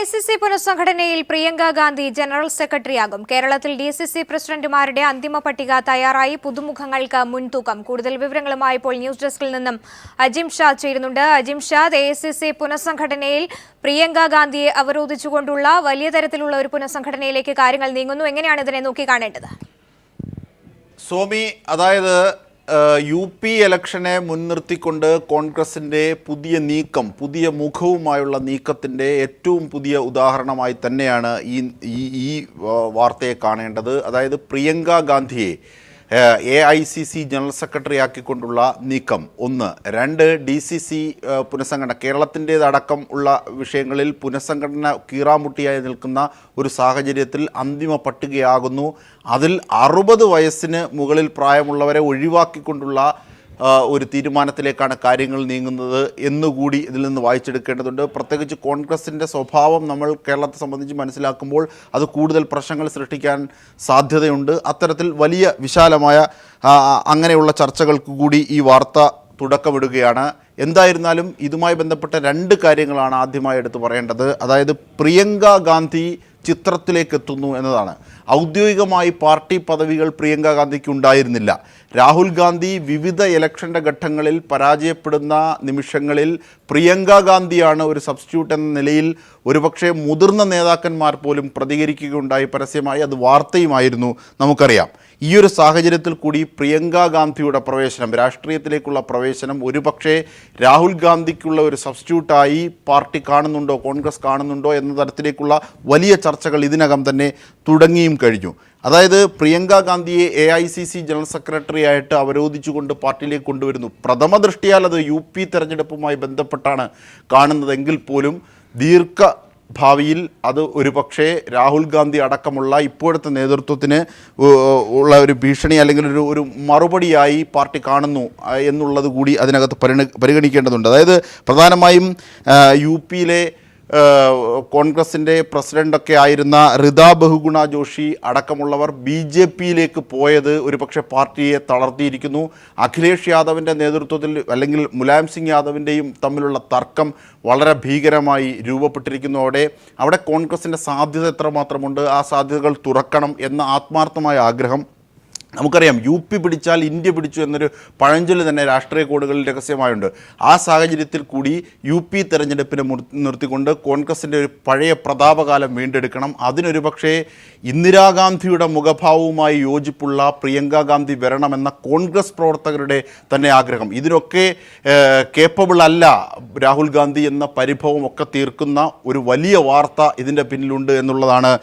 AICC പുനഃസംഘടനയിൽ Priyanka Gandhi general സെക്രട്ടറിയാകും. കേരളത്തിൽ ഡി.സി.സി പ്രസിഡന്റുമാരുടെ അന്തിമ പട്ടിക തയ്യാറായി. പുതുമുഖങ്ങൾക്ക് മുൻതൂക്കം. കൂടുതൽ വിവരങ്ങളുമായി ഇപ്പോൾ ന്യൂസ് ഡെസ്കിൽ നിന്നും അജിം ഷാ ചേരുന്നുണ്ട്. അജിം ഷാ, എ.ഐ.സി.സി പുനഃസംഘടനയിൽ പ്രിയങ്ക ഗാന്ധിയെ അവരോധിച്ചുകൊണ്ടുള്ള വലിയ തരത്തിലുള്ള ഒരു പുനഃസംഘടനയിലേക്ക് കാര്യങ്ങൾ നീങ്ങുന്നു. എങ്ങനെയാണ് ഇതിനെ നോക്കിക്കാണേണ്ടത്? സോമി, അതായത് UP ഇലക്ഷനെ മുൻനിർത്തിക്കൊണ്ട് കോൺഗ്രസിൻ്റെ പുതിയ നീക്കം, പുതിയ മുഖവുമായുള്ള നീക്കത്തിൻ്റെ ഏറ്റവും പുതിയ ഉദാഹരണമായി തന്നെയാണ് ഈ വാർത്തയെ കാണേണ്ടത്. അതായത് പ്രിയങ്ക ഗാന്ധിയെ AICC ജനറൽ സെക്രട്ടറി ആക്കിക്കൊണ്ടുള്ള നീക്കം ഒന്ന്. രണ്ട്, DCC പുനഃസംഘടന, കേരളത്തിൻ്റേതടക്കം ഉള്ള വിഷയങ്ങളിൽ പുനഃസംഘടന കീറാമുട്ടിയായി നിൽക്കുന്ന ഒരു സാഹചര്യത്തിൽ അന്തിമ പട്ടികയാകുന്നു. അതിൽ 60 വയസ്സിന് മുകളിൽ പ്രായമുള്ളവരെ ഒഴിവാക്കിക്കൊണ്ടുള്ള ഒരു തീരുമാനത്തിലേക്കാണ് കാര്യങ്ങൾ നീങ്ങുന്നത് എന്നുകൂടി ഇതിൽ നിന്ന് വായിച്ചെടുക്കേണ്ടതുണ്ട്. പ്രത്യേകിച്ച് കോൺഗ്രസിൻ്റെ സ്വഭാവം നമ്മൾ കേരളത്തെ സംബന്ധിച്ച് മനസ്സിലാക്കുമ്പോൾ അത് കൂടുതൽ പ്രശ്നങ്ങൾ സൃഷ്ടിക്കാൻ സാധ്യതയുണ്ട്. അത്തരത്തിൽ വലിയ വിശാലമായ അങ്ങനെയുള്ള ചർച്ചകൾക്ക് കൂടി ഈ വാർത്ത തുടക്കമിടുകയാണ്. എന്തായിരുന്നാലും ഇതുമായി ബന്ധപ്പെട്ട 2 കാര്യങ്ങളാണ് ആദ്യമായി എടുത്തു പറയേണ്ടത്. അതായത് പ്രിയങ്ക ഗാന്ധി ചിത്രത്തിലേക്ക് എത്തുന്നു എന്നതാണ്. ഔദ്യോഗികമായി പാർട്ടി പദവികൾ പ്രിയങ്ക ഗാന്ധിക്ക് ഉണ്ടായിരുന്നില്ല. രാഹുൽ ഗാന്ധി വിവിധ ഇലക്ഷൻ്റെ ഘട്ടങ്ങളിൽ പരാജയപ്പെടുന്ന നിമിഷങ്ങളിൽ പ്രിയങ്ക ഗാന്ധിയാണ് ഒരു സബ്സ്റ്റിറ്റ്യൂട്ട് എന്ന നിലയിൽ ഒരുപക്ഷെ മുതിർന്ന നേതാക്കന്മാർ പോലും പ്രതികരിക്കുകയുണ്ടായി പരസ്യമായി. അത് വാർത്തയുമായിരുന്നു, നമുക്കറിയാം. ഈ ഒരു സാഹചര്യത്തിൽ കൂടി പ്രിയങ്ക ഗാന്ധിയുടെ പ്രവേശനം, രാഷ്ട്രീയത്തിലേക്കുള്ള പ്രവേശനം ഒരുപക്ഷെ രാഹുൽ ഗാന്ധിക്കുള്ള ഒരു സബ്സ്റ്റിറ്റ്യൂട്ടായി പാർട്ടി കാണുന്നുണ്ടോ, കോൺഗ്രസ് കാണുന്നുണ്ടോ എന്ന തരത്തിലേക്കുള്ള വലിയ ചർച്ചകൾ ഇതിനകം തന്നെ തുടങ്ങിയും കഴിഞ്ഞു. അതായത് പ്രിയങ്ക ഗാന്ധിയെ AICC ജനറൽ സെക്രട്ടറി ആയിട്ട് അവരോധിച്ചുകൊണ്ട് പാർട്ടിയിലേക്ക് കൊണ്ടുവരുന്നു. പ്രഥമ ദൃഷ്ടിയാൽ അത് UP തെരഞ്ഞെടുപ്പുമായി ബന്ധപ്പെട്ടാണ് കാണുന്നതെങ്കിൽ പോലും ഭാവിയിൽ അത് ഒരുപക്ഷെ രാഹുൽ ഗാന്ധി അടക്കമുള്ള ഇപ്പോഴത്തെ നേതൃത്വത്തിന് ഉള്ള ഒരു ഭീഷണി അല്ലെങ്കിൽ ഒരു മറുപടിയായി പാർട്ടി കാണുന്നു എന്നുള്ളത് കൂടി അതിനകത്ത് പരിഗണിക്കേണ്ടതുണ്ട്. അതായത് പ്രധാനമായും UP കോൺഗ്രസിൻ്റെ പ്രസിഡൻ്റൊക്കെ ആയിരുന്ന റിതാ ബഹുഗുണ ജോഷി അടക്കമുള്ളവർ BJPയിലേക്ക് പോയത് ഒരുപക്ഷെ പാർട്ടിയെ തളർത്തിയിരിക്കുന്നു. അഖിലേഷ് യാദവിൻ്റെ നേതൃത്വത്തിൽ അല്ലെങ്കിൽ മുലായം സിംഗ് യാദവിൻ്റെയും തമ്മിലുള്ള തർക്കം വളരെ ഭീകരമായി രൂപപ്പെട്ടിരിക്കുന്നതോടെ അവിടെ കോൺഗ്രസിൻ്റെ സാധ്യത എത്രമാത്രമുണ്ട്, ആ സാധ്യതകൾ തുറക്കണം എന്ന ആത്മാർത്ഥമായ ആഗ്രഹം നമുക്കറിയാം. UP പിടിച്ചാൽ ഇന്ത്യ പിടിച്ചു എന്നൊരു പഴഞ്ചൊല്ല് തന്നെ രാഷ്ട്രീയ കോഡുകളിൽ രഹസ്യമായുണ്ട്. ആ സാഹചര്യത്തിൽ കൂടി UP തെരഞ്ഞെടുപ്പിനെ നിർത്തിക്കൊണ്ട് കോൺഗ്രസിൻ്റെ ഒരു പഴയ പ്രതാപകാലം വീണ്ടെടുക്കണം. അതിനൊരു പക്ഷേ ഇന്ദിരാഗാന്ധിയുടെ മുഖഭാവവുമായി യോജിപ്പുള്ള പ്രിയങ്ക ഗാന്ധി വരണമെന്ന കോൺഗ്രസ് പ്രവർത്തകരുടെ തന്നെ ആഗ്രഹം. ഇതിനൊക്കെ കേപ്പബിൾ അല്ല രാഹുൽ ഗാന്ധി എന്ന പരിഭവം ഒക്കെ തീർക്കുന്ന ഒരു വലിയ വാർത്ത ഇതിൻ്റെ പിന്നിലുണ്ട് എന്നുള്ളതാണ്.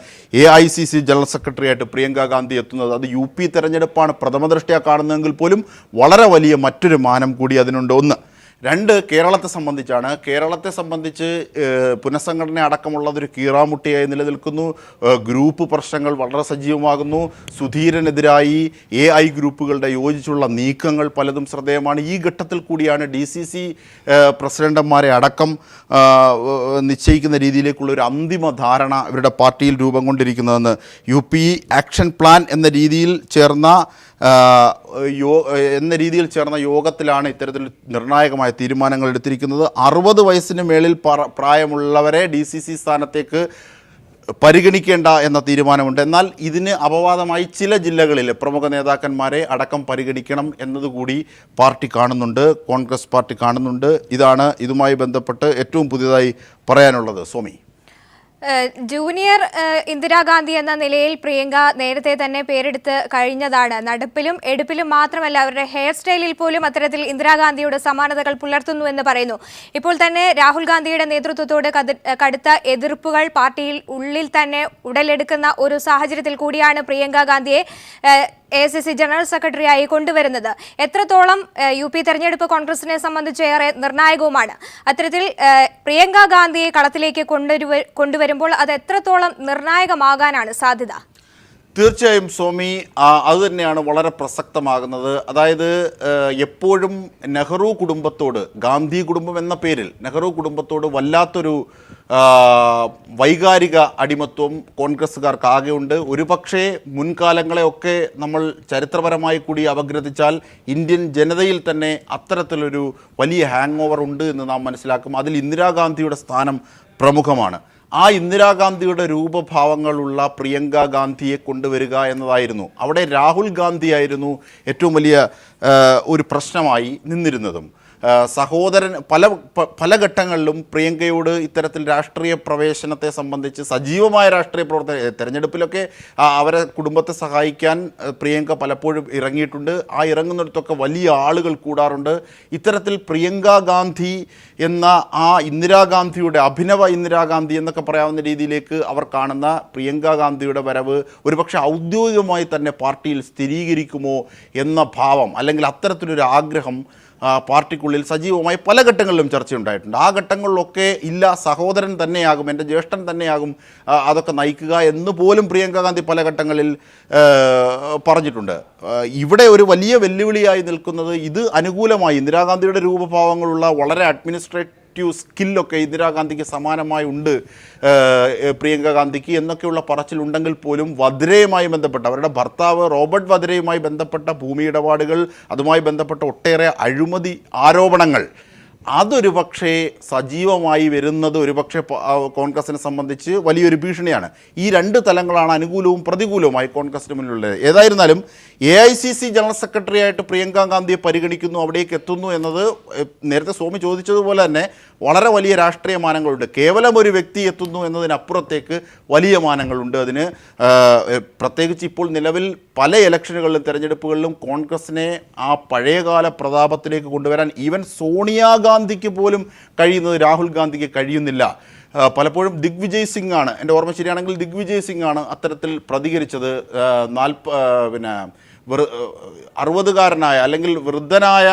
AICC ജനറൽ സെക്രട്ടറി ആയിട്ട് പ്രിയങ്ക ഗാന്ധി എത്തുന്നത്. അത് UP തെരഞ്ഞെടുപ്പാണ് പ്രഥമ ദൃഷ്ട്യാ കാണുന്നതെങ്കിൽ പോലും വളരെ വലിയ മറ്റൊരു മാനം കൂടി അതിനുണ്ട്. ഒന്ന്. രണ്ട്, കേരളത്തെ സംബന്ധിച്ചാണ്. കേരളത്തെ സംബന്ധിച്ച് പുനഃസംഘടന അടക്കമുള്ളതൊരു കീറാമുട്ടിയായി നിലനിൽക്കുന്നു. ഗ്രൂപ്പ് പ്രശ്നങ്ങൾ വളരെ സജീവമാകുന്നു. സുധീരനെതിരായി AI ഗ്രൂപ്പുകളുടെ യോജിച്ചുള്ള നീക്കങ്ങൾ പലതും ശ്രദ്ധേയമാണ്. ഈ ഘട്ടത്തിൽ കൂടിയാണ് DCC പ്രസിഡന്റന്മാരെ അടക്കം നിശ്ചയിക്കുന്ന രീതിയിലേക്കുള്ള ഒരു അന്തിമ ധാരണ ഇവരുടെ പാർട്ടിയിൽ രൂപം കൊണ്ടിരിക്കുന്നതെന്ന്. UP ആക്ഷൻ പ്ലാൻ എന്ന രീതിയിൽ ചേർന്ന യോഗത്തിലാണ് ഇത്തരത്തിൽ നിർണായകമായ തീരുമാനങ്ങൾ എടുത്തിരിക്കുന്നത്. 60 വയസ്സിന് മേളിൽ പ്രായമുള്ളവരെ DCC സ്ഥാനത്തേക്ക് പരിഗണിക്കേണ്ട എന്ന തീരുമാനമുണ്ട്. എന്നാൽ ഇതിന് അപവാദമായി ചില ജില്ലകളിൽ പ്രമുഖ നേതാക്കന്മാരെ അടക്കം പരിഗണിക്കണം എന്നതുകൂടി പാർട്ടി കാണുന്നുണ്ട്, കോൺഗ്രസ് പാർട്ടി കാണുന്നുണ്ട്. ഇതാണ് ഇതുമായി ബന്ധപ്പെട്ട് ഏറ്റവും പുതിയതായി പറയാനുള്ളത്. സോമി, ജൂനിയർ ഇന്ദിരാഗാന്ധി എന്ന നിലയിൽ പ്രിയങ്ക നേരത്തെ തന്നെ പേരെടുത്ത് കഴിഞ്ഞതാണ്. നടപ്പിലും എടുപ്പിലും മാത്രമല്ല, അവരുടെ ഹെയർ സ്റ്റൈലിൽ പോലും അത്തരത്തിൽ ഇന്ദിരാഗാന്ധിയുടെ സമാനതകൾ പുലർത്തുന്നു എന്ന് പറയുന്നു. ഇപ്പോൾ തന്നെ രാഹുൽ ഗാന്ധിയുടെ നേതൃത്വത്തോട് കടുത്ത എതിർപ്പുകൾ പാർട്ടിയിൽ ഉള്ളിൽ തന്നെ ഉടലെടുക്കുന്ന ഒരു സാഹചര്യത്തിൽ കൂടിയാണ് പ്രിയങ്ക ഗാന്ധിയെ AICC ജനറൽ സെക്രട്ടറിയായി കൊണ്ടുവരുന്നത്. എത്രത്തോളം UP തെരഞ്ഞെടുപ്പ് കോൺഗ്രസിനെ സംബന്ധിച്ച് ഏറെ നിർണായകവുമാണ്. അത്തരത്തിൽ പ്രിയങ്ക ഗാന്ധിയെ കളത്തിലേക്ക് കൊണ്ടുവരുമ്പോൾ അത് എത്രത്തോളം നിർണായകമാകാനാണ് സാധ്യത? തീർച്ചയായും സോമി, അതുതന്നെയാണ് വളരെ പ്രസക്തമാകുന്നത്. അതായത് എപ്പോഴും നെഹ്റു കുടുംബത്തോട്, ഗാന്ധി കുടുംബം എന്ന പേരിൽ നെഹ്റു കുടുംബത്തോട് വല്ലാത്തൊരു വൈകാരിക അടിമത്വം കോൺഗ്രസ്സുകാർക്ക് ആകെയുണ്ട്. ഒരുപക്ഷെ മുൻകാലങ്ങളെയൊക്കെ നമ്മൾ ചരിത്രപരമായി കൂടി അപഗ്രഥിച്ചാൽ ഇന്ത്യൻ ജനതയിൽ തന്നെ അത്തരത്തിലൊരു വലിയ ഹാങ് ഓവർ ഉണ്ട് എന്ന് നാം മനസ്സിലാക്കും. അതിൽ ഇന്ദിരാഗാന്ധിയുടെ സ്ഥാനം പ്രമുഖമാണ്. ആ ഇന്ദിരാഗാന്ധിയുടെ രൂപഭാവങ്ങളുള്ള പ്രിയങ്ക ഗാന്ധിയെ കൊണ്ടുവരിക എന്നതായിരുന്നു. അവിടെ രാഹുൽ ഗാന്ധിയായിരുന്നു ഏറ്റവും വലിയ ഒരു പ്രശ്നമായി നിന്നിരുന്നതും. സഹോദരൻ പല ഘട്ടങ്ങളിലും പ്രിയങ്കയോട് ഇത്തരത്തിൽ രാഷ്ട്രീയ പ്രവേശനത്തെ സംബന്ധിച്ച് സജീവമായ രാഷ്ട്രീയ പ്രവർത്തനം തെരഞ്ഞെടുപ്പിലൊക്കെ അവരെ കുടുംബത്തെ സഹായിക്കാൻ പ്രിയങ്ക പലപ്പോഴും ഇറങ്ങിയിട്ടുണ്ട്. ആ ഇറങ്ങുന്നിടത്തൊക്കെ വലിയ ആളുകൾ കൂടാറുണ്ട്. ഇത്തരത്തിൽ പ്രിയങ്ക ഗാന്ധി എന്ന ആ ഇന്ദിരാഗാന്ധിയുടെ അഭിനവ ഇന്ദിരാഗാന്ധി എന്നൊക്കെ പറയാവുന്ന രീതിയിലേക്ക് അവർ കാണുന്ന പ്രിയങ്ക ഗാന്ധിയുടെ വരവ് ഒരുപക്ഷെ ഔദ്യോഗികമായി തന്നെ പാർട്ടിയിൽ സ്ഥിരീകരിക്കുമോ എന്ന ഭാവം അല്ലെങ്കിൽ അത്തരത്തിലൊരു ആഗ്രഹം പാർട്ടിക്കുള്ളിൽ സജീവമായി പല ഘട്ടങ്ങളിലും ചർച്ചയുണ്ടായിട്ടുണ്ട്. ആ ഘട്ടങ്ങളിലൊക്കെ ഇല്ല, സഹോദരൻ തന്നെയാകും, എൻ്റെ ജ്യേഷ്ഠൻ തന്നെയാകും അതൊക്കെ നയിക്കുക എന്ന് പോലും പ്രിയങ്ക ഗാന്ധി പല ഘട്ടങ്ങളിൽ പറഞ്ഞിട്ടുണ്ട്. ഇവിടെ ഒരു വലിയ വെല്ലുവിളിയായി നിൽക്കുന്നത് ഇത് അനുകൂലമായി ഇന്ദിരാഗാന്ധിയുടെ രൂപഭാവങ്ങളുള്ള വളരെ അഡ്മിനിസ്ട്രേറ്റീവ് സ്കില്ലൊക്കെ ഇന്ദിരാഗാന്ധിക്ക് സമാനമായി ഉണ്ട് പ്രിയങ്ക ഗാന്ധിക്ക് എന്നൊക്കെയുള്ള പറച്ചിലുണ്ടെങ്കിൽ പോലും വദ്രയുമായി ബന്ധപ്പെട്ട അവരുടെ ഭർത്താവ് റോബർട്ട് വദ്രയുമായി ബന്ധപ്പെട്ട ഭൂമി ഇടപാടുകൾ, അതുമായി ബന്ധപ്പെട്ട ഒട്ടേറെ അഴിമതി ആരോപണങ്ങൾ, അതൊരു പക്ഷേ സജീവമായി വരുന്നത് ഒരുപക്ഷെ കോൺഗ്രസിനെ സംബന്ധിച്ച് വലിയൊരു ഭീഷണിയാണ്. ഈ രണ്ട് തലങ്ങളാണ് അനുകൂലവും പ്രതികൂലവുമായി കോൺഗ്രസിന് മുന്നിലുള്ളത്. ഏതായിരുന്നാലും AICC ജനറൽ സെക്രട്ടറി ആയിട്ട് പ്രിയങ്ക ഗാന്ധിയെ പരിഗണിക്കുന്നു, അവിടേക്ക് എത്തുന്നു എന്നത് നേരത്തെ സ്വാമി ചോദിച്ചതുപോലെ തന്നെ വളരെ വലിയ രാഷ്ട്രീയ മാനങ്ങളുണ്ട്. കേവലം ഒരു വ്യക്തി എത്തുന്നു എന്നതിനപ്പുറത്തേക്ക് വലിയ മാനങ്ങളുണ്ട്. അതിന് പ്രത്യേകിച്ച് ഇപ്പോൾ നിലവിൽ പല ഇലക്ഷനുകളിലും തെരഞ്ഞെടുപ്പുകളിലും കോൺഗ്രസിനെ ആ പഴയകാല പ്രതാപത്തിലേക്ക് കൊണ്ടുവരാൻ ഈവൻ സോണിയാഗാന്ധിക്ക് പോലും കഴിയുന്നത് രാഹുൽ ഗാന്ധിക്ക് കഴിയുന്നില്ല. പലപ്പോഴും ദിഗ്വിജയ് സിംഗ് ആണ്, എൻ്റെ ഓർമ്മ ശരിയാണെങ്കിൽ ദിഗ്വിജയ് സിംഗ് ആണ് അത്തരത്തിൽ പ്രതികരിച്ചത്. 60കാരനായ അല്ലെങ്കിൽ വൃദ്ധനായ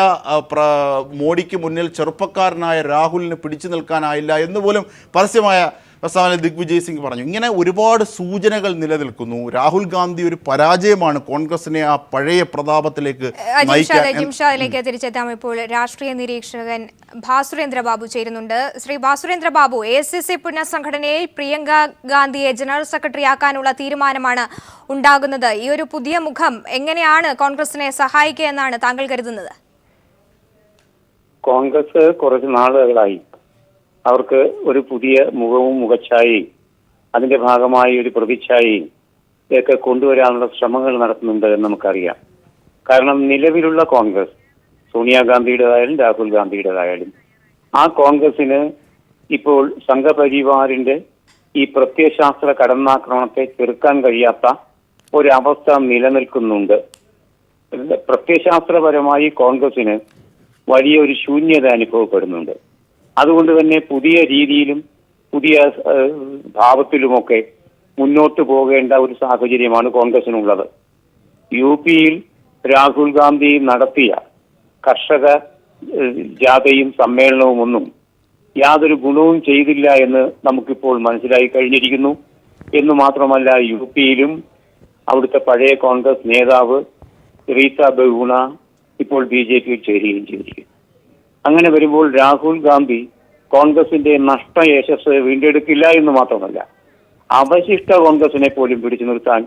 മോഡിക്ക് മുന്നിൽ ചെറുപ്പക്കാരനായ രാഹുലിന് പിടിച്ചു നിൽക്കാനായില്ല എന്ന് പോലും പരസ്യമായ പ്രസ്താവന ദിഗ്വിജയ് സിംഗ് പറഞ്ഞു. ഇങ്ങനെ ഒരുപാട് സൂചനകൾ നിലനിൽക്കുന്നു. രാഹുൽ ഗാന്ധി ഒരു പരാജയമാണ് കോൺഗ്രസിനെ ആ പഴയ പ്രതാപത്തിലേക്ക് ജിംഷാദിലേക്ക് തിരിച്ചെത്താം. ഇപ്പോൾ രാഷ്ട്രീയ നിരീക്ഷകൻ ഭാസുരേന്ദ്ര ബാബു ചേരുന്നുണ്ട്. ശ്രീ ഭാസുരേന്ദ്ര ബാബു, AICC പുനഃസംഘടനയിൽ പ്രിയങ്ക ഗാന്ധിയെ ജനറൽ സെക്രട്ടറി ആക്കാനുള്ള തീരുമാനമാണ് ഉണ്ടാകുന്നത്. ഈ ഒരു പുതിയ മുഖം എങ്ങനെയാണ് കോൺഗ്രസിനെ സഹായിക്കുക എന്നാണ് താങ്കൾ കരുതുന്നത്? കോൺഗ്രസ് കുറച്ച് നാളുകളായി അവർക്ക് ഒരു പുതിയ മുഖവും മുഖച്ഛായയും അതിന്റെ ഭാഗമായി ഒരു പ്രതിച്ഛായയും ഇതൊക്കെ കൊണ്ടുവരാനുള്ള ശ്രമങ്ങൾ നടത്തുന്നുണ്ട് എന്ന് നമുക്കറിയാം. കാരണം നിലവിലുള്ള കോൺഗ്രസ് സോണിയാഗാന്ധിയുടേതായാലും രാഹുൽ ഗാന്ധിയുടേതായാലും ആ കോൺഗ്രസിന് ഇപ്പോൾ സംഘപരിവാറിന്റെ ഈ പ്രത്യയശാസ്ത്ര കടന്നാക്രമണത്തെ ചെറുക്കാൻ കഴിയാത്ത ഒരവസ്ഥ നിലനിൽക്കുന്നുണ്ട്. പ്രത്യയശാസ്ത്രപരമായി കോൺഗ്രസിന് വലിയൊരു ശൂന്യത അനുഭവപ്പെടുന്നുണ്ട്. അതുകൊണ്ട് തന്നെ പുതിയ രീതിയിലും പുതിയ ഭാവത്തിലുമൊക്കെ മുന്നോട്ട് പോകേണ്ട ഒരു സാഹചര്യമാണ് കോൺഗ്രസിനുള്ളത്. UPയിൽ രാഹുൽ ഗാന്ധി നടത്തിയ കർഷക ജാഥയും സമ്മേളനവും ഒന്നും യാതൊരു ഗുണവും ചെയ്തില്ല എന്ന് നമുക്കിപ്പോൾ മനസ്സിലായി കഴിഞ്ഞിരിക്കുന്നു. എന്ന് മാത്രമല്ല, UPയിലും അവിടുത്തെ പഴയ കോൺഗ്രസ് നേതാവ് റീത്ത ബഹുഗുണ ഇപ്പോൾ BJPയിൽ ചേരുകയും ചെയ്തിരിക്കുന്നു. അങ്ങനെ വരുമ്പോൾ രാഹുൽ ഗാന്ധി കോൺഗ്രസിന്റെ നഷ്ട യശസ് വീണ്ടെടുക്കില്ല എന്ന് മാത്രമല്ല, അവശിഷ്ട കോൺഗ്രസിനെ പോലും പിടിച്ചു നിർത്താൻ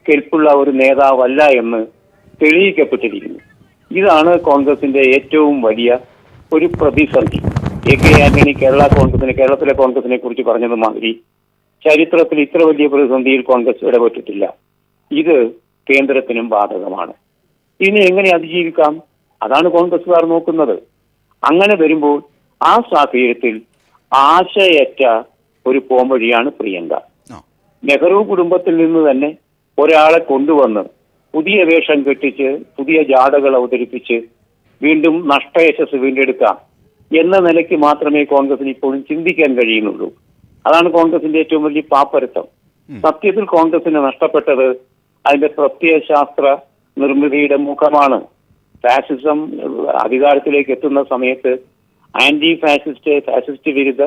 കെൽപ്പുള്ള ഒരു നേതാവല്ല എന്ന് തെളിയിക്കപ്പെട്ടിരിക്കുന്നു. ഇതാണ് കോൺഗ്രസിന്റെ ഏറ്റവും വലിയ ഒരു പ്രതിസന്ധി. AK ആന്റണി കേരളത്തിലെ കോൺഗ്രസിനെ കുറിച്ച് പറഞ്ഞത് മാതിരി ചരിത്രത്തിൽ ഇത്ര വലിയ പ്രതിസന്ധിയിൽ കോൺഗ്രസ് ഇടപെട്ടിട്ടില്ല. ഇത് കേന്ദ്രത്തിനും ബാധകമാണ്. ഇതിനെ എങ്ങനെ അതിജീവിക്കാം? അതാണ് കോൺഗ്രസുകാർ നോക്കുന്നത്. അങ്ങനെ വരുമ്പോൾ ആ സാഹചര്യത്തിൽ ആശയറ്റ ഒരു പോംവഴിയാണ് പ്രിയങ്ക. നെഹ്റു കുടുംബത്തിൽ നിന്ന് തന്നെ ഒരാളെ കൊണ്ടുവന്ന് പുതിയ വേഷം കെട്ടിച്ച് പുതിയ ജാഥകൾ അവതരിപ്പിച്ച് വീണ്ടും നഷ്ടയശസ് വീണ്ടെടുക്കാം എന്ന നിലയ്ക്ക് മാത്രമേ കോൺഗ്രസിന് ഇപ്പോഴും ചിന്തിക്കാൻ കഴിയുന്നുള്ളൂ. അതാണ് കോൺഗ്രസിന്റെ ഏറ്റവും വലിയ പാപ്പരത്വം. സത്യത്തിൽ കോൺഗ്രസിന് നഷ്ടപ്പെട്ടത് അതിന്റെ പ്രത്യയശാസ്ത്ര നിർമ്മിതിയുടെ മുഖമാണ്. ഫാസിസം അധികാരത്തിലേക്ക് എത്തുന്ന സമയത്ത് ഫാസിസ്റ്റ് വിരുദ്ധ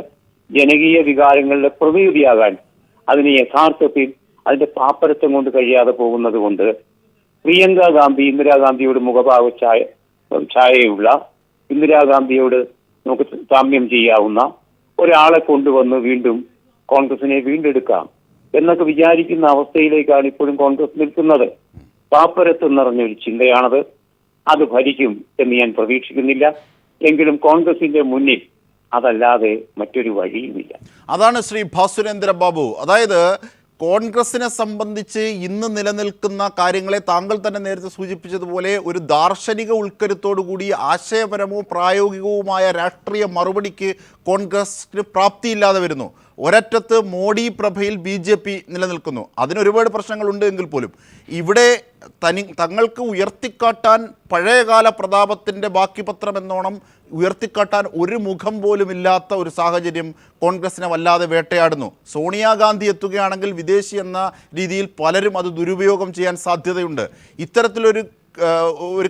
ജനകീയ വികാരങ്ങളുടെ പ്രതിനിധിയാകാൻ അതിന് യഥാർത്ഥത്തിൽ അതിന്റെ പാപ്പരത്വം കൊണ്ട് കഴിയാതെ പോകുന്നത് കൊണ്ട് പ്രിയങ്ക ഗാന്ധി ഇന്ദിരാഗാന്ധിയോട് മുഖഭാവ ഛായയുള്ള ഇന്ദിരാഗാന്ധിയോട് നമുക്ക് സാമ്യം ചെയ്യാവുന്ന ഒരാളെ കൊണ്ടുവന്ന് വീണ്ടും കോൺഗ്രസിനെ വീണ്ടെടുക്കാം എന്നൊക്കെ വിചാരിക്കുന്ന അവസ്ഥയിലേക്കാണ് ഇപ്പോഴും കോൺഗ്രസ് നിൽക്കുന്നത്. പാപ്പരത്വം നിറഞ്ഞൊരു ചിന്തയാണത്. അത് ഭരിക്കും എന്ന് ഞാൻ പ്രതീക്ഷിക്കുന്നില്ല. എങ്കിലും കോൺഗ്രസിന്റെ മുന്നിൽ അതല്ലാതെ മറ്റൊരു വഴിയുമില്ല. അതാണ് ശ്രീ ഭാസുരേന്ദ്ര ബാബു. അതായത് കോൺഗ്രസിനെ സംബന്ധിച്ച് ഇന്ന് നിലനിൽക്കുന്ന കാര്യങ്ങളെ താങ്കൾ തന്നെ നേരത്തെ സൂചിപ്പിച്ചതുപോലെ ഒരു ദാർശനിക ഉൾക്കരുത്തോടുകൂടി ആശയപരമോ പ്രായോഗികവുമായ രാഷ്ട്രീയ മറുപടിക്ക് കോൺഗ്രസിന് പ്രാപ്തിയില്ലാതെ വരുന്നു. ഒരറ്റത്ത് മോഡി പ്രഭയിൽ BJP നിലനിൽക്കുന്നു. അതിനൊരുപാട് പ്രശ്നങ്ങളുണ്ട് എങ്കിൽ പോലും ഇവിടെ തങ്ങൾക്ക് ഉയർത്തിക്കാട്ടാൻ പഴയകാല പ്രതാപത്തിൻ്റെ ബാക്കി പത്രം എന്നോണം ഉയർത്തിക്കാട്ടാൻ ഒരു മുഖം പോലും ഇല്ലാത്ത ഒരു സാഹചര്യം കോൺഗ്രസിനെ വല്ലാതെ വേട്ടയാടുന്നു. സോണിയാഗാന്ധി എത്തുകയാണെങ്കിൽ വിദേശി എന്ന രീതിയിൽ പലരും അത് ദുരുപയോഗം ചെയ്യാൻ സാധ്യതയുണ്ട്. ഇത്തരത്തിലൊരു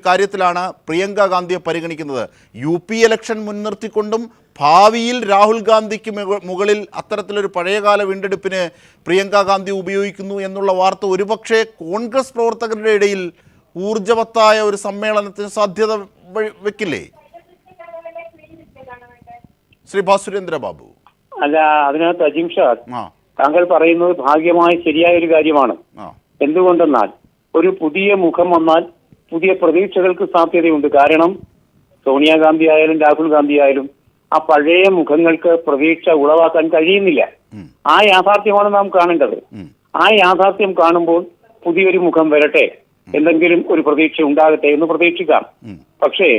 കാര്യത്തിലാണ് പ്രിയങ്ക ഗാന്ധിയെ പരിഗണിക്കുന്നത്. UP ഇലക്ഷൻ മുൻനിർത്തിക്കൊണ്ടും ഭാവിയിൽ രാഹുൽ ഗാന്ധിക്ക് മുകളിൽ അത്തരത്തിലൊരു പഴയകാല വീണ്ടെടുപ്പിന് പ്രിയങ്ക ഗാന്ധി ഉപയോഗിക്കുന്നു എന്നുള്ള വാർത്ത ഒരുപക്ഷെ കോൺഗ്രസ് പ്രവർത്തകരുടെ ഇടയിൽ ഊർജവത്തായ ഒരു സമ്മേളനത്തിന് സാധ്യത വെക്കില്ലേ ശ്രീ ഭാസുരേന്ദ്ര ബാബു? അല്ല, അതിനകത്ത് അജിം ഷാ, താങ്കൾ പറയുന്നത് ഭാഗ്യമായി ശരിയായ ഒരു കാര്യമാണ്. എന്തുകൊണ്ടെന്നാൽ ഒരു പുതിയ മുഖം വന്നാൽ പുതിയ പ്രതീക്ഷകൾക്ക് സാധ്യതയുണ്ട്. കാരണം സോണിയാഗാന്ധി ആയാലും രാഹുൽ ഗാന്ധി ആയാലും ആ പഴയ മുഖങ്ങൾക്ക് പ്രതീക്ഷ ഉളവാക്കാൻ കഴിയുന്നില്ല. ആ യാഥാർത്ഥ്യമാണ് നാം കാണേണ്ടത്. ആ യാഥാർത്ഥ്യം കാണുമ്പോൾ പുതിയൊരു മുഖം വരട്ടെ, എന്തെങ്കിലും ഒരു പ്രതീക്ഷ ഉണ്ടാകട്ടെ എന്ന് പ്രതീക്ഷിക്കാം. പക്ഷേ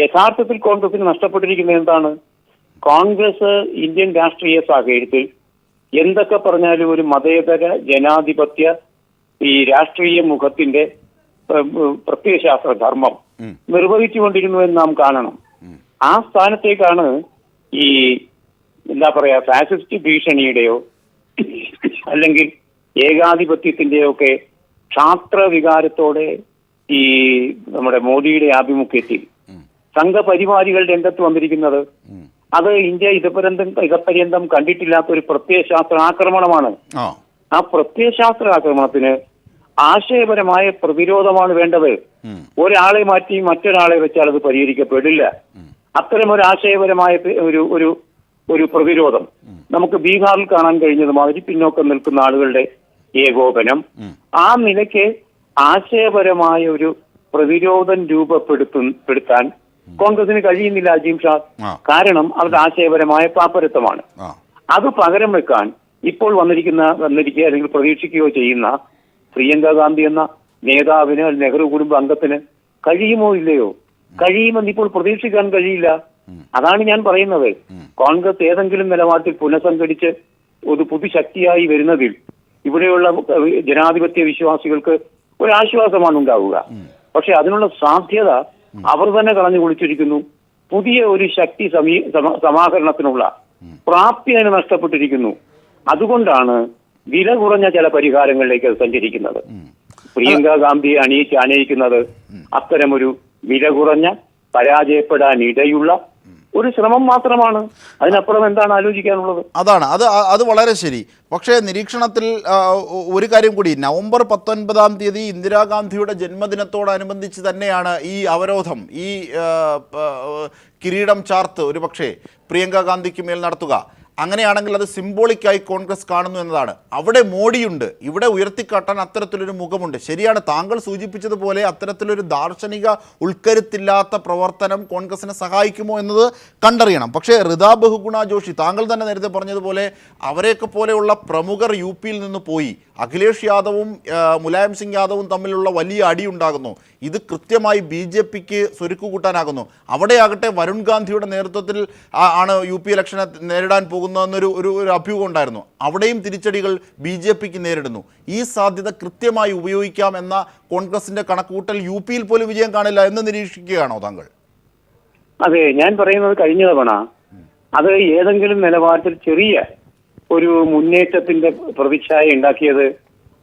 യഥാർത്ഥത്തിൽ കോൺഗ്രസിന് നഷ്ടപ്പെട്ടിരിക്കുന്നത് എന്താണ്? കോൺഗ്രസ് ഇന്ത്യൻ രാഷ്ട്രീയ സാഹചര്യത്തിൽ എന്തൊക്കെ പറഞ്ഞാലും ഒരു മതേതര ജനാധിപത്യ ഈ രാഷ്ട്രീയ മുഖത്തിന്റെ പ്രത്യയശാസ്ത്ര ധർമ്മം നിർവഹിച്ചുകൊണ്ടിരുന്നു എന്ന് നാം കാണണം. ആ സ്ഥാനത്തേക്കാണ് ഈ എന്താ പറയാ ഫാസിസ്റ്റ് ഭീഷണിയുടെയോ അല്ലെങ്കിൽ ഏകാധിപത്യത്തിന്റെയോ ഒക്കെ ക്ഷാത്ര വികാരത്തോടെ ഈ നമ്മുടെ മോദിയുടെ ആഭിമുഖ്യത്തിൽ സംഘപരിവാരികൾ രംഗത്ത് വന്നിരിക്കുന്നത്. അത് ഇന്ത്യ ഇതപര്യന്തം കണ്ടിട്ടില്ലാത്ത ഒരു പ്രത്യയശാസ്ത്ര ആക്രമണമാണ്. ആ പ്രത്യയശാസ്ത്ര ആക്രമണത്തിന് ആശയപരമായ പ്രതിരോധമാണ് വേണ്ടത്. ഒരാളെ മാറ്റി മറ്റൊരാളെ വെച്ചാൽ അത് പരിഹരിക്കപ്പെടില്ല. അത്തരം ഒരു ആശയപരമായ ഒരു പ്രതിരോധം നമുക്ക് ബീഹാറിൽ കാണാൻ കഴിഞ്ഞത് മാതിരി പിന്നോക്കം നിൽക്കുന്ന ആളുകളുടെ ഏകോപനം, ആ നിലയ്ക്ക് ആശയപരമായ ഒരു പ്രതിരോധം രൂപപ്പെടുത്താൻ കോൺഗ്രസിന് കഴിയുന്നില്ല അജീം ഷാ. കാരണം അവരുടെ ആശയപരമായ പാപ്പരത്വമാണ്. അത് പകരം വെക്കാൻ ഇപ്പോൾ വന്നിരിക്കുക അല്ലെങ്കിൽ പ്രതീക്ഷിക്കുകയോ ചെയ്യുന്ന പ്രിയങ്ക ഗാന്ധി എന്ന നേതാവിന് നെഹ്റു കുടുംബ അംഗത്തിന് കഴിയുമോ ഇല്ലയോ? കഴിയുമെന്ന് ഇപ്പോൾ പ്രതീക്ഷിക്കാൻ കഴിയില്ല. അതാണ് ഞാൻ പറയുന്നത്. കോൺഗ്രസ് ഏതെങ്കിലും നിലപാടിൽ പുനഃസംഘടിച്ച് ഒരു പുതുശക്തിയായി വരുന്നതിൽ ഇവിടെയുള്ള ജനാധിപത്യ വിശ്വാസികൾക്ക് ഒരാശ്വാസമാണ് ഉണ്ടാവുക. പക്ഷെ അതിനുള്ള സാധ്യത അവർ തന്നെ കളഞ്ഞു കുളിച്ചിരിക്കുന്നു. പുതിയ ഒരു ശക്തി സമാഹരണത്തിനുള്ള പ്രാപ്തി അതിന് നഷ്ടപ്പെട്ടിരിക്കുന്നു. അതുകൊണ്ടാണ് വില കുറഞ്ഞ ചില പരിഹാരങ്ങളിലേക്ക് അത് സഞ്ചരിക്കുന്നത്. പ്രിയങ്ക ഗാന്ധി ആനയിക്കുന്നത് അത്തരമൊരു വില കുറഞ്ഞ പരാജയപ്പെടാൻ ഇടയുള്ള ഒരു ശ്രമം മാത്രമാണ്. അതിനപ്പുറം എന്താണ് ആലോചിക്കാനുള്ളത്? അതാണ് അത് വളരെ ശരി. പക്ഷേ നിരീക്ഷണത്തിൽ ഒരു കാര്യം കൂടി, നവംബർ 19 ഇന്ദിരാഗാന്ധിയുടെ ജന്മദിനത്തോടനുബന്ധിച്ച് തന്നെയാണ് ഈ അവരോധം, ഈ കിരീടം ചാർത്ത് ഒരു പക്ഷേ പ്രിയങ്ക ഗാന്ധിക്ക് മേൽ നടത്തുക. അങ്ങനെയാണെങ്കിൽ അത് സിംബോളിക്കായി കോൺഗ്രസ് കാണുന്നു എന്നതാണ്. അവിടെ മോഡിയുണ്ട്, ഇവിടെ ഉയർത്തിക്കാട്ടാൻ അത്തരത്തിലൊരു മുഖമുണ്ട്. ശരിയാണ്, താങ്കൾ സൂചിപ്പിച്ചതുപോലെ അത്തരത്തിലൊരു ദാർശനിക ഉൾക്കരുത്തില്ലാത്ത പ്രവർത്തനം കോൺഗ്രസിനെ സഹായിക്കുമോ എന്നത് കണ്ടറിയണം. പക്ഷേ ഋതാ ബഹുഗുണ ജോഷി, താങ്കൾ തന്നെ നേരത്തെ പറഞ്ഞതുപോലെ അവരെയൊക്കെ പോലെയുള്ള പ്രമുഖർ UP നിന്ന് പോയി. അഖിലേഷ് യാദവും മുലായം സിംഗ് യാദവും തമ്മിലുള്ള വലിയ അടിയുണ്ടാകുന്നു. ഇത് കൃത്യമായി BJPക്ക് സ്വരുക്കു കൂട്ടാനാകുന്നു. അവിടെയാകട്ടെ വരുൺ ഗാന്ധിയുടെ നേതൃത്വത്തിൽ ആണ് UP ഇലക്ഷനെ നേരിടാൻ പോകുന്നതെന്നൊരു ഒരു അഭ്യൂഹം ഉണ്ടായിരുന്നു. അവിടെയും തിരിച്ചടികൾ BJPക്ക് നേരിടുന്നു. ഈ സാധ്യത കൃത്യമായി ഉപയോഗിക്കാം എന്ന കോൺഗ്രസിന്റെ കണക്കുകൂട്ടൽ UP പോലും വിജയം കാണില്ല എന്ന് നിരീക്ഷിക്കുകയാണോ താങ്കൾ? അതെ, ഞാൻ പറയുന്നത് കഴിഞ്ഞ തവണ അത് ഏതെങ്കിലും നിലവാരത്തിൽ ചെറിയ ഒരു മുന്നേറ്റത്തിന്റെ പ്രതിച്ഛായ ഉണ്ടാക്കിയത്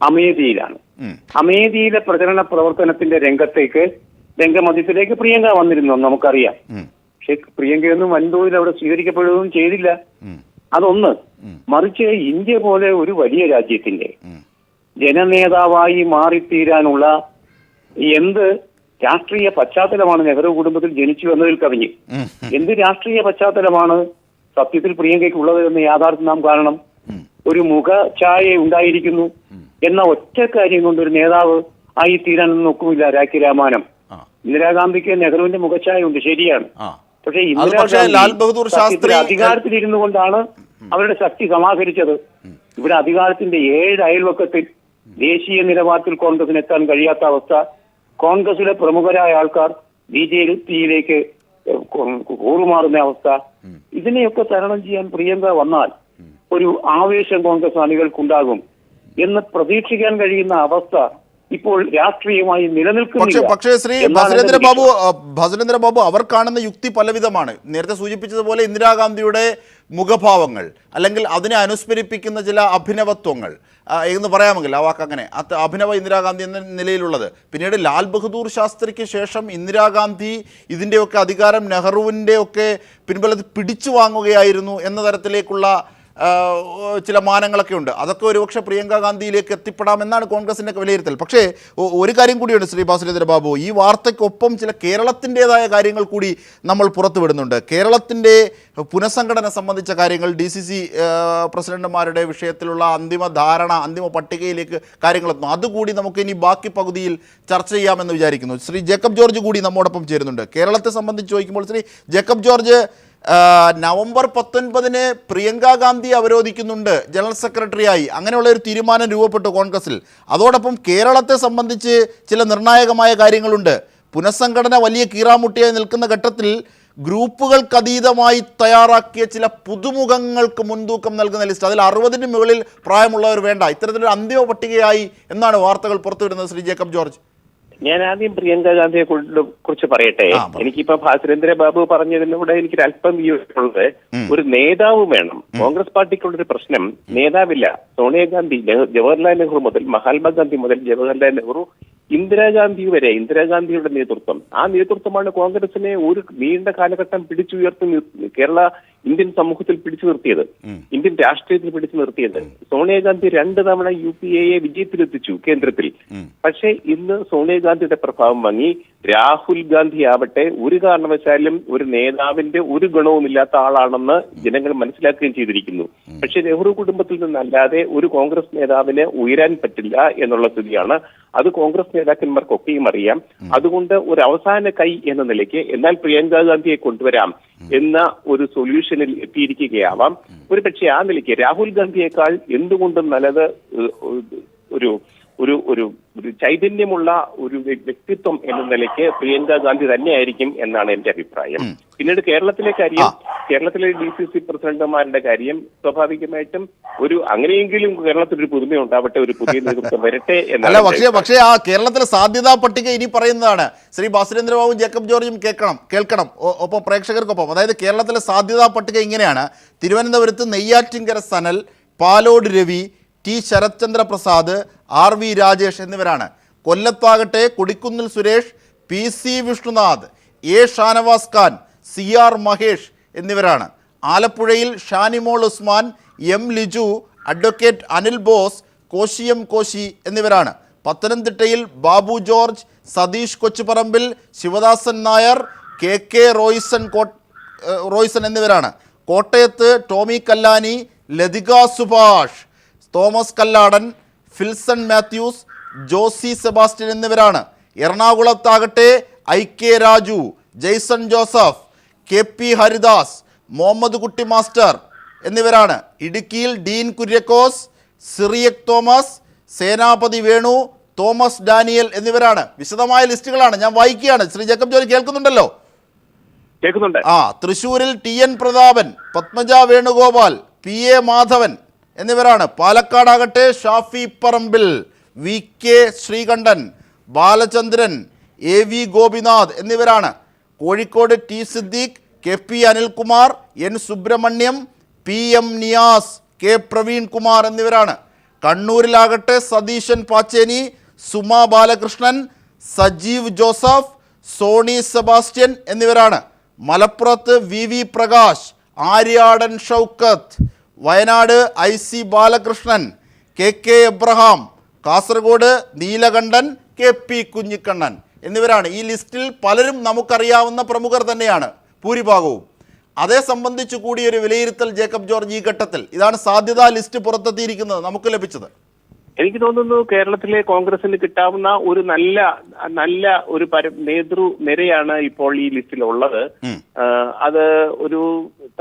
അമേഠിയിലാണ്. അമേഠിയിലെ പ്രചരണ പ്രവർത്തനത്തിന്റെ രംഗമധ്യത്തിലേക്ക് പ്രിയങ്ക വന്നിരുന്നു, നമുക്കറിയാം. പക്ഷെ പ്രിയങ്കയൊന്നും വൻതോതിൽ അവിടെ സ്വീകരിക്കപ്പെടുകയും ചെയ്തില്ല. അതൊന്ന്. മറിച്ച് ഇന്ത്യ പോലെ ഒരു വലിയ രാജ്യത്തിന്റെ ജനനേതാവായി മാറിത്തീരാനുള്ള എന്ത് രാഷ്ട്രീയ പശ്ചാത്തലമാണ് നെഹ്റു കുടുംബത്തിൽ ജനിച്ചു എന്നതിൽ കവിഞ്ഞ് എന്ത് രാഷ്ട്രീയ പശ്ചാത്തലമാണ് സത്യത്തിൽ പ്രിയങ്കയ്ക്ക് ഉള്ളത് എന്ന യാഥാർത്ഥ്യം നാം കാണണം. ഒരു മുഖഛായ ഉണ്ടായിരിക്കുന്നു എന്ന ഒറ്റ കാര്യം കൊണ്ട് ഒരു നേതാവ് ആയി തീരാനൊന്നും ഒക്കുമില്ല. രാഖി രാമാനം, ഇന്ദിരാഗാന്ധിക്ക് നെഹ്റുവിന്റെ മുഖഛായ ഉണ്ട്, ശരിയാണ്. പക്ഷേ ലാൽ ബഹദൂർ ശാസ്ത്രി അധികാരത്തിലിരുന്നു കൊണ്ടാണ് അവരുടെ ശക്തി സമാഹരിച്ചത്. ഇവിടെ അധികാരത്തിന്റെ 7 അയൽവക്കത്തിൽ ദേശീയ നിലവാരത്തിൽ കോൺഗ്രസിന് എത്താൻ കഴിയാത്ത അവസ്ഥ, കോൺഗ്രസിലെ പ്രമുഖരായ ആൾക്കാർ BJP-യിലേക്ക് കൂറുമാറുന്ന അവസ്ഥ, ഇതിനെയൊക്കെ തരണം ചെയ്യാൻ പ്രിയങ്ക വന്നാൽ ഒരു ആവേശം കോൺഗ്രസ് അണികൾക്കുണ്ടാകും എന്ന് പ്രതീക്ഷിക്കാൻ കഴിയുന്ന അവസ്ഥ ഇപ്പോൾ രാഷ്ട്രീയമായി നിലനിൽക്കുന്നില്ല. പക്ഷേ ശ്രീ ഭജനേന്ദ്ര ബാബു അവർ കാണുന്ന യുക്തി പലവിധമാണ്. നേരത്തെ സൂചിപ്പിച്ചതുപോലെ ഇന്ദിരാഗാന്ധിയുടെ മുഖഭാവങ്ങൾ അല്ലെങ്കിൽ അതിനെ അനുസ്മരിപ്പിക്കുന്ന ചില അഭിനവത്വങ്ങൾ എന്ന് പറയാമെങ്കിൽ ആ വാക്ക് അങ്ങനെ അഭിനവ ഇന്ദിരാഗാന്ധി എന്ന നിലയിലുള്ളത്. പിന്നീട് ലാൽ ബഹദൂർ ശാസ്ത്രിക്ക് ശേഷം ഇന്ദിരാഗാന്ധി ഇതിൻ്റെയൊക്കെ അധികാരം നെഹ്റുവിൻ്റെ ഒക്കെ പിൻബലത്തിൽ പിടിച്ചു വാങ്ങുകയായിരുന്നു എന്ന തരത്തിലേക്കുള്ള ചില മാനങ്ങളൊക്കെ ഉണ്ട്. അതൊക്കെ ഒരുപക്ഷെ പ്രിയങ്ക ഗാന്ധിയിലേക്ക് എത്തിപ്പെടാമെന്നാണ് കോൺഗ്രസിൻ്റെ വിലയിരുത്തൽ. പക്ഷേ ഒരു കാര്യം കൂടിയുണ്ട് ശ്രീ ഭാസുരേന്ദ്ര ബാബു, ഈ വാർത്തയ്ക്കൊപ്പം ചില കേരളത്തിൻ്റെതായ കാര്യങ്ങൾ കൂടി നമ്മൾ പുറത്തുവിടുന്നുണ്ട്. കേരളത്തിൻ്റെ പുനഃസംഘടന സംബന്ധിച്ച കാര്യങ്ങൾ, DCC പ്രസിഡന്റുമാരുടെ വിഷയത്തിലുള്ള അന്തിമ പട്ടികയിലേക്ക് കാര്യങ്ങളെത്തുന്നു. അതുകൂടി നമുക്ക് ഇനി ബാക്കി പകുതിയിൽ ചർച്ച ചെയ്യാമെന്ന് വിചാരിക്കുന്നു. ശ്രീ ജേക്കബ് ജോർജ് കൂടി നമ്മോടൊപ്പം ചേരുന്നുണ്ട്. കേരളത്തെ സംബന്ധിച്ച് ചോദിക്കുമ്പോൾ ശ്രീ ജേക്കബ് ജോർജ്, നവംബർ 19 പ്രിയങ്ക ഗാന്ധി അവരോധിക്കുന്നുണ്ട് ജനറൽ സെക്രട്ടറിയായി, അങ്ങനെയുള്ള ഒരു തീരുമാനം രൂപപ്പെട്ടു കോൺഗ്രസിൽ. അതോടൊപ്പം കേരളത്തെ സംബന്ധിച്ച് ചില നിർണായകമായ കാര്യങ്ങളുണ്ട്. പുനഃസംഘടന വലിയ കീറാമുട്ടിയായി നിൽക്കുന്ന ഘട്ടത്തിൽ ഗ്രൂപ്പുകൾക്കതീതമായി തയ്യാറാക്കിയ ചില പുതുമുഖങ്ങൾക്ക് മുൻതൂക്കം നൽകുന്ന ലിസ്റ്റ്, അതിൽ 60-ന് മുകളിൽ പ്രായമുള്ളവർ വേണ്ട, ഇത്തരത്തിലൊരു അന്തിമ പട്ടികയായി എന്നാണ് വാർത്തകൾ പുറത്തുവിടുന്നത്. ശ്രീ ജേക്കബ് ജോർജ്, ഞാൻ ആദ്യം പ്രിയങ്ക ഗാന്ധിയെ കുറിച്ച് പറയട്ടെ. എനിക്കിപ്പോ ഭാസുരേന്ദ്ര ബാബു പറഞ്ഞതിലൂടെ എനിക്ക് അല്പം വിയോജിപ്പുള്ളത്, ഒരു നേതാവ് വേണം. കോൺഗ്രസ് പാർട്ടിക്കുള്ളൊരു പ്രശ്നം നേതാവില്ല. സോണിയാഗാന്ധി, ജവഹർലാൽ നെഹ്റു മുതൽ മഹാത്മാഗാന്ധി മുതൽ ജവഹർലാൽ നെഹ്റു, ഇന്ദിരാഗാന്ധി വരെ, ഇന്ദിരാഗാന്ധിയുടെ നേതൃത്വം, ആ നേതൃത്വമാണ് കോൺഗ്രസിനെ ഒരു നീണ്ട കാലഘട്ടം കേരള ഇന്ത്യൻ സമൂഹത്തിൽ പിടിച്ചു നിർത്തിയത്, ഇന്ത്യൻ രാഷ്ട്രീയത്തിൽ പിടിച്ചു നിർത്തിയത്. സോണിയാഗാന്ധി 2 തവണ UPA വിജയത്തിലെത്തിച്ചു കേന്ദ്രത്തിൽ. പക്ഷേ ഇന്ന് സോണിയാഗാന്ധിയുടെ പ്രഭാവം വാങ്ങി രാഹുൽ ഗാന്ധി ആവട്ടെ ഒരു കാരണവശാലും ഒരു നേതാവിന്റെ ഒരു ഗുണവുമില്ലാത്ത ആളാണെന്ന് ജനങ്ങൾ മനസ്സിലാക്കുകയും ചെയ്തിരിക്കുന്നു. പക്ഷെ നെഹ്റു കുടുംബത്തിൽ നിന്നല്ലാതെ ഒരു കോൺഗ്രസ് നേതാവിന് ഉയരാൻ പറ്റില്ല എന്നുള്ള സ്ഥിതിയാണ്. അത് കോൺഗ്രസ് നേതാക്കന്മാർക്കൊക്കെയും അറിയാം. അതുകൊണ്ട് ഒരു അവസാന കൈ എന്ന നിലയ്ക്ക് എന്നാൽ പ്രിയങ്ക ഗാന്ധിയെ കൊണ്ടുവരാം എന്ന ഒരു സൊല്യൂഷനിൽ എത്തിയിരിക്കുകയാവാം. ഒരു പക്ഷേ ആ നിലയ്ക്ക് രാഹുൽ ഗാന്ധിയേക്കാൾ എന്തുകൊണ്ടും നല്ലത് ഒരു ഒരു ഒരു ഒരു ചൈതന്യമുള്ള ഒരു വ്യക്തിത്വം എന്ന നിലയ്ക്ക് പ്രിയങ്ക ഗാന്ധി തന്നെയായിരിക്കും എന്നാണ് എന്റെ അഭിപ്രായം. പിന്നീട് കേരളത്തിലെ DCC പ്രസിഡന്റുമാരുടെ കാര്യം സ്വാഭാവികമായിട്ടും അങ്ങനെയെങ്കിലും കേരളത്തിലൊരു പുതുമ ഉണ്ടാവട്ടെ, ഒരു പുതിയ നേതൃത്വം വരട്ടെ എന്നല്ല. പക്ഷേ ആ കേരളത്തിലെ സാധ്യതാ പട്ടിക ഇനി പറയുന്നതാണ്. ശ്രീ ഭാസുരേന്ദ്രബാബു, ജേക്കബ് ജോർജും കേൾക്കണം ഒപ്പം പ്രേക്ഷകർക്കൊപ്പം. അതായത് കേരളത്തിലെ സാധ്യതാ പട്ടിക ഇങ്ങനെയാണ്: തിരുവനന്തപുരത്ത് നെയ്യാറ്റിൻകര സനൽ, പാലോട് രവി, T ശരത്ചന്ദ്ര പ്രസാദ്, RV രാജേഷ് എന്നിവരാണ്. കൊല്ലത്താകട്ടെ Kodikunnil Suresh, PC Vishnunath, A Shanavas Khan, CR Mahesh എന്നിവരാണ്. ആലപ്പുഴയിൽ ഷാനിമോൾ ഉസ്മാൻ, M ലിജു, അഡ്വക്കേറ്റ് അനിൽ ബോസ്, കോശിയം കോശി എന്നിവരാണ്. പത്തനംതിട്ടയിൽ ബാബു ജോർജ്, സതീഷ് കൊച്ചുപറമ്പിൽ, ശിവദാസൻ നായർ, KK റോയ്സൺ എന്നിവരാണ്. കോട്ടയത്ത് ടോമി കല്ലാനി, ലതിക സുഭാഷ്, തോമസ് കല്ലാടൻ, ഫിൽസൺ മാത്യൂസ്, ജോസി സെബാസ്റ്റ്യൻ എന്നിവരാണ്. എറണാകുളത്താകട്ടെ IK Raju, Jaison Joseph, KP Haridas, Muhammad Kutty master എന്നിവരാണ്. ഇടുക്കിയിൽ ഡീൻ കുര്യക്കോസ്, സിറിയക് തോമസ്, സേനാപതി വേണു, തോമസ് ഡാനിയൽ എന്നിവരാണ്. വിശദമായ ലിസ്റ്റുകളാണ്, ഞാൻ വായിക്കുകയാണ്. ശ്രീ ജേക്കബ് ജോർജ് കേൾക്കുന്നുണ്ടല്ലോ? കേൾക്കുന്നുണ്ട്. തൃശ്ശൂരിൽ TN പ്രതാപൻ, പത്മജ വേണുഗോപാൽ, PA മാധവൻ എന്നിവരാണ്. പാലക്കാടാകട്ടെ ഷാഫി പറമ്പിൽ, VK ശ്രീകണ്ഠൻ, ബാലചന്ദ്രൻ, AV ഗോപിനാഥ് എന്നിവരാണ്. Kozhikode T Siddique, KP Anilkumar, N Subrahmanyam, PM Niyas, K Praveen Kumar എന്നിവരാണ്. കണ്ണൂരിലാകട്ടെ സതീശൻ പാച്ചേനി, സുമ ബാലകൃഷ്ണൻ, സജീവ് ജോസഫ്, സോണി സെബാസ്റ്റ്യൻ എന്നിവരാണ്. മലപ്പുറത്ത് VV Prakash, Aryadan Shoukath, Wayanad IC Balakrishnan, KK Abraham, Kasaragod Neelakantan, KP Kunhikannan എന്നിവരാണ്. ഈ ലിസ്റ്റിൽ പലരും നമുക്കറിയാവുന്ന പ്രമുഖർ തന്നെയാണ് ഭൂരിഭാഗവും. അതേ സംബന്ധിച്ച് കൂടി ഒരു വിലയിരുത്തൽ ജേക്കബ് ജോർജ് ഈ ഘട്ടത്തിൽ, ഇതാണ് സാധ്യതാ ലിസ്റ്റ് പുറത്തെത്തിയിരിക്കുന്നത് നമുക്ക് ലഭിച്ചത്. എനിക്ക് തോന്നുന്നു കേരളത്തിലെ കോൺഗ്രസിന് കിട്ടാവുന്ന ഒരു നല്ല ഒരു നേതൃനിരയാണ് ഇപ്പോൾ ഈ ലിസ്റ്റിൽ ഉള്ളത്. അത് ഒരു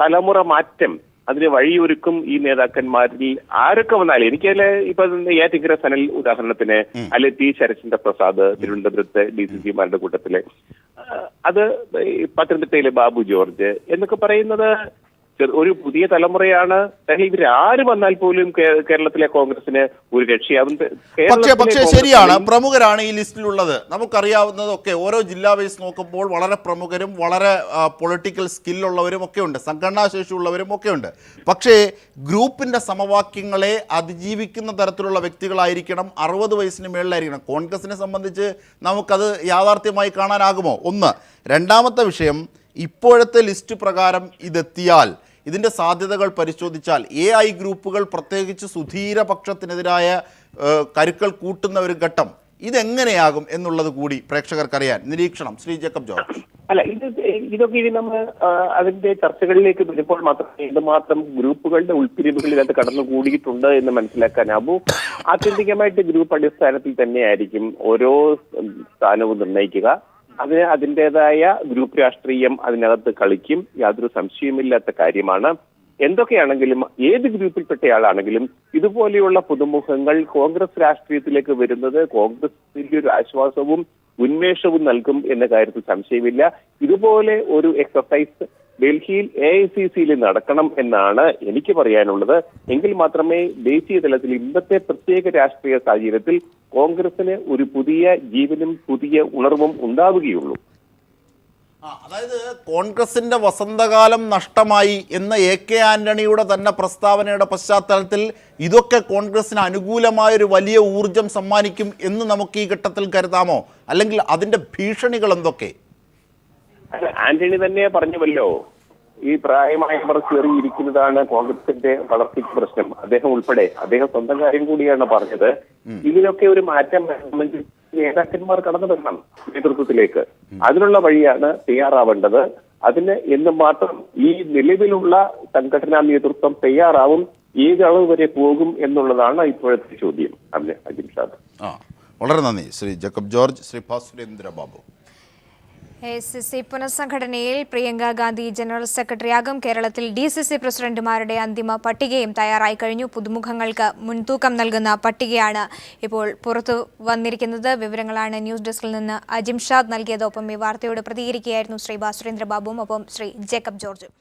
തലമുറ മാറ്റം അതിന് വഴിയൊരുക്കും ഈ നേതാക്കന്മാരിൽ ആരൊക്കെ വന്നാലും. എനിക്കതിൽ ഇപ്പൊ ഏറ്റിക്കര സനൽ ഉദാഹരണത്തിന്, അല്ലെ ടി ശരചന്ദ്ര പ്രസാദ് തിരുവനന്തപുരത്തെ DCC-മാരുടെ കൂട്ടത്തില്, അത് പത്തനംതിട്ടയിലെ ബാബു ജോർജ് എന്നൊക്കെ പറയുന്നത് ഒരു പുതിയ തലമുറയാണ്. ഇവർ ആര് വന്നാൽ പോലും കേരളത്തിലെ കോൺഗ്രസിന് ഒരു രക്ഷയാവും. പക്ഷേ ശരിയാണ്, പ്രമുഖരാണ് ഈ ലിസ്റ്റിലുള്ളത്. നമുക്കറിയാവുന്നതൊക്കെ ഓരോ ജില്ലാ ബേസ് നോക്കുമ്പോൾ വളരെ പ്രമുഖരും വളരെ പൊളിറ്റിക്കൽ സ്കില്ലുള്ളവരും ഒക്കെ ഉണ്ട്, സംഘടനാ ശേഷിയുള്ളവരും ഒക്കെ ഉണ്ട്. പക്ഷേ ഗ്രൂപ്പിൻ്റെ സമവാക്യങ്ങളെ അതിജീവിക്കുന്ന തരത്തിലുള്ള വ്യക്തികളായിരിക്കണം, 60 വയസ്സിന് മേളിലായിരിക്കണം. കോൺഗ്രസിനെ സംബന്ധിച്ച് നമുക്കത് യാഥാർത്ഥ്യമായി കാണാനാകുമോ? ഒന്ന്. രണ്ടാമത്തെ വിഷയം, ഇപ്പോഴത്തെ ലിസ്റ്റ് പ്രകാരം ഇതെത്തിയാൽ, ഇതിൻ്റെ സാധ്യതകൾ പരിശോധിച്ചാൽ AI ഗ്രൂപ്പുകൾ പ്രത്യേകിച്ച് സുധീരപക്ഷത്തിനെതിരായ കരുക്കൾ കൂട്ടുന്ന ഒരു ഘട്ടം ഇതെങ്ങനെയാകും എന്നുള്ളത് കൂടി പ്രേക്ഷകർക്കറിയാൻ. നിരീക്ഷണം ശ്രീ ജേക്കബ് ജോർജ്. അല്ല, ഇതൊക്കെ ഇനി നമ്മൾ അതിന്റെ ചർച്ചകളിലേക്ക് വരുമ്പോൾ മാത്രമേ എന്തുമാത്രം ഗ്രൂപ്പുകളുടെ ഉൾപ്പിരിവുകൾ ഇതിനകത്ത് കടന്നുകൂടിയിട്ടുണ്ട് എന്ന് മനസ്സിലാക്കാനാവൂ. ആത്യന്തികമായിട്ട് ഗ്രൂപ്പ് അടിസ്ഥാനത്തിൽ തന്നെയായിരിക്കും ഓരോ സ്ഥാനവും നിർണ്ണയിക്കുക. അതിന് അതിൻ്റെതായ ഗ്രൂപ്പ് രാഷ്ട്രീയം അതിനകത്ത് കളിക്കും, യാതൊരു സംശയമില്ലാത്ത കാര്യമാണ്. എന്തൊക്കെയാണെങ്കിലും ഏത് ഗ്രൂപ്പിൽപ്പെട്ടയാളാണെങ്കിലും ഇതുപോലെയുള്ള പുതുമുഖങ്ങൾ കോൺഗ്രസ് രാഷ്ട്രീയത്തിലേക്ക് വരുന്നത് കോൺഗ്രസിന്റെ ഒരു ആശ്വാസവും ഉന്മേഷവും നൽകും എന്ന കാര്യത്തിൽ സംശയമില്ല. ഇതുപോലെ ഒരു എക്സർസൈസ് ഡൽഹിയിൽ AICC-യിൽ നടക്കണം എന്നാണ് എനിക്ക് പറയാനുള്ളത്. എങ്കിൽ മാത്രമേ ദേശീയ തലത്തിൽ ഇന്നത്തെ പ്രത്യേക രാഷ്ട്രീയ സാഹചര്യത്തിൽ കോൺഗ്രസിന് ഒരു പുതിയ ജീവനും പുതിയ ഉണർവും ഉണ്ടാവുകയുള്ളൂ. അതായത് കോൺഗ്രസിന്റെ വസന്തകാലം നഷ്ടമായി എന്ന AK ആന്റണിയുടെ തന്നെ പ്രസ്താവനയുടെ പശ്ചാത്തലത്തിൽ ഇതൊക്കെ കോൺഗ്രസിന് അനുകൂലമായൊരു വലിയ ഊർജം സമ്മാനിക്കും എന്ന് നമുക്ക് ഈ ഘട്ടത്തിൽ കരുതാമോ? അല്ലെങ്കിൽ അതിന്റെ ഭീഷണികൾ എന്തൊക്കെ? ആന്റണി തന്നെ പറഞ്ഞുവല്ലോ, ഈ പ്രായമായവർ കയറിയിരിക്കുന്നതാണ് കോൺഗ്രസിന്റെ വളർച്ചയ്ക്ക് പ്രശ്നം. അദ്ദേഹം ഉൾപ്പെടെ അദ്ദേഹം സ്വന്തം കാര്യം കൂടിയാണ് പറഞ്ഞത്. ഇതിനൊക്കെ ഒരു മാറ്റം വേണമെങ്കിൽ നേതാക്കന്മാർ കടന്നു വരണം നേതൃത്വത്തിലേക്ക്. അതിനുള്ള വഴിയാണ് തയ്യാറാവേണ്ടത്. അതിന് എന്ന് മാത്രം ഈ നിലവിലുള്ള സംഘടനാ നേതൃത്വം തയ്യാറാവും, ഏത് അളവ് വരെ പോകും എന്നുള്ളതാണ് ഇപ്പോഴത്തെ ചോദ്യം. അജിംഷാദ്. വളരെ നന്ദി ശ്രീ ജേക്കബ് ജോർജ്. ശ്രീ ഭാസുരേന്ദ്ര ബാബു. AICC പുനഃസംഘടനയിൽ പ്രിയങ്ക ഗാന്ധി ജനറൽ സെക്രട്ടറിയാകും. കേരളത്തിൽ DCC പ്രസിഡന്റുമാരുടെ അന്തിമ പട്ടികയും തയ്യാറായി കഴിഞ്ഞു. പുതുമുഖങ്ങൾക്ക് മുൻതൂക്കം നൽകുന്ന പട്ടികയാണ് ഇപ്പോൾ പുറത്തു വന്നിരിക്കുന്നത്. വിവരങ്ങളാണ് ന്യൂസ് ഡെസ്കിൽ നിന്ന് അജിംഷാദ് നൽകിയത്. ഒപ്പം ഈ വാർത്തയോട് പ്രതികരിക്കുകയായിരുന്നു ശ്രീ ഭാസുരേന്ദ്ര ബാബുവും ഒപ്പം ശ്രീ ജേക്കബ് ജോർജും.